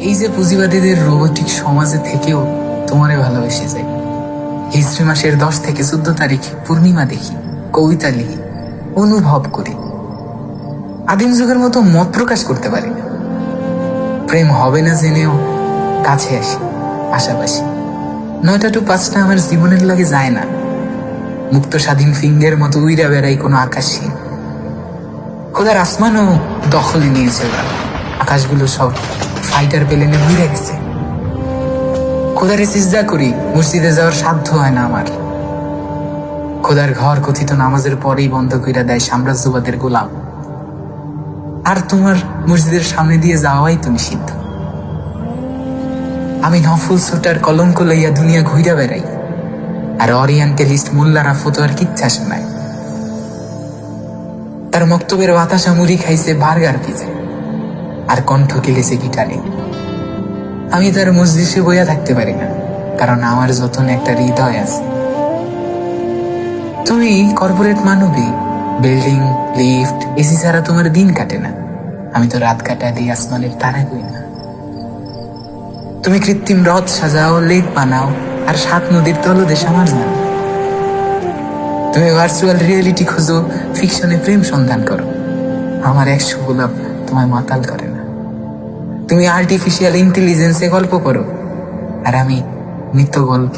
এই যে পুঁজিবাদীদের রোবটিক সমাজে থেকেও তোমারে ভালোবেসে যাই। হিজরি মাসের 10 থেকে 14 তারিখ পূর্ণিমা দেখি, কবিতা লিখি, অনুভব করি। আদিম যুগের মতো মত প্রকাশ করতে পারি না। প্রেম হবে না জেনেও কাছে আসি, পাশাপাশি 9টা to 5টা আমার জীবনের লাগে যায় না। মুক্ত স্বাধীন ফিঙ্গের মতো উইরা বেড়াই কোনো আকাশহীন। খোদার আসমানও দখলে নিয়েছে ওরা। আকাশগুলো সব ফাইটার প্লেনে উড়ে গেছে। খোদারে সিজদা করি, মসজিদে যাওয়ার সাধ্য হয় না আমার। খোদার ঘর কথিত নামাজের পরেই বন্ধ কইরা দেয় সাম্রাজ্যবাদের গোলাম। আর তোমার মসজিদের সামনে দিয়ে যাওয়াই তো নিষিদ্ধ। আমি নফল ছোটার কলঙ্ক লইয়া দুনিয়া ঘুইরা বেড়াই, আর অরিয়েন্টালিস্ট মোল্লারা ফতোয়ার কিচ্ছা শোনায়। তার মক্তবের বাতাসা মুড়ি খাইছে বার্গার পিজে, আর কণ্ঠ কেলেছে গিটারে। আমি তার মসজিদে বইয়া থাকতে পারি না, কারণ আমার যতন একটা হৃদয় আছে। তুমি কর্পোরেট মানবী, বিল্ডিং, লিফট, এসি ছাড়া তোমার দিন কাটে না। আমি তো রাত কাটায় দিই আসমানের তারা কই না। তুমি কৃত্রিম হ্রদ সাজাও, লেক বানাও, আর 7 নদীর তলদেশ আমার জানো। তুমি ভার্চুয়াল রিয়েলিটি খোঁজো, ফিকশনে প্রেম সন্ধান করো। আমার 100 গোলাপ তোমায় মাতাল করে না। তুমি আর্টিফিশিয়াল ইন্টেলিজেন্সে গল্প করো, আর আমি মৃত গল্প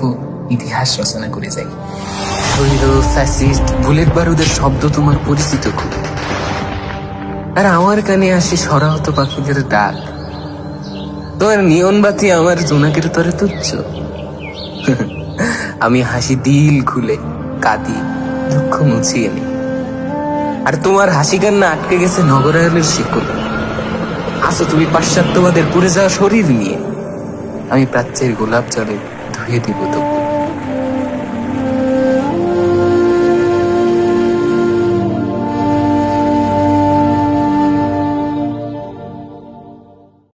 ইতিহাস রচনা করে যাই। ফ্যাসিস্ট, বুলেট বারুদের শব্দ তোমার পরিচিত খুব, আর আমার কানে আসে সরাহত পাখিদের ডাক। তোমার নিয়ন বাতি আমার জোনাকের তরে তুচ্ছ। আমি হাসি দিল খুলে, কাঁদি, দুঃখ মুছিয়ে নি। আর তোমার হাসি কান্না আটকে গেছে নগরায়নের শিকল। আসো তুমি পাশ্চাত্যবাদের পুড়ে যাওয়া শরীর নিয়ে, আমি প্রাচ্যের গোলাপ জলে ধুয়ে দিব তবু।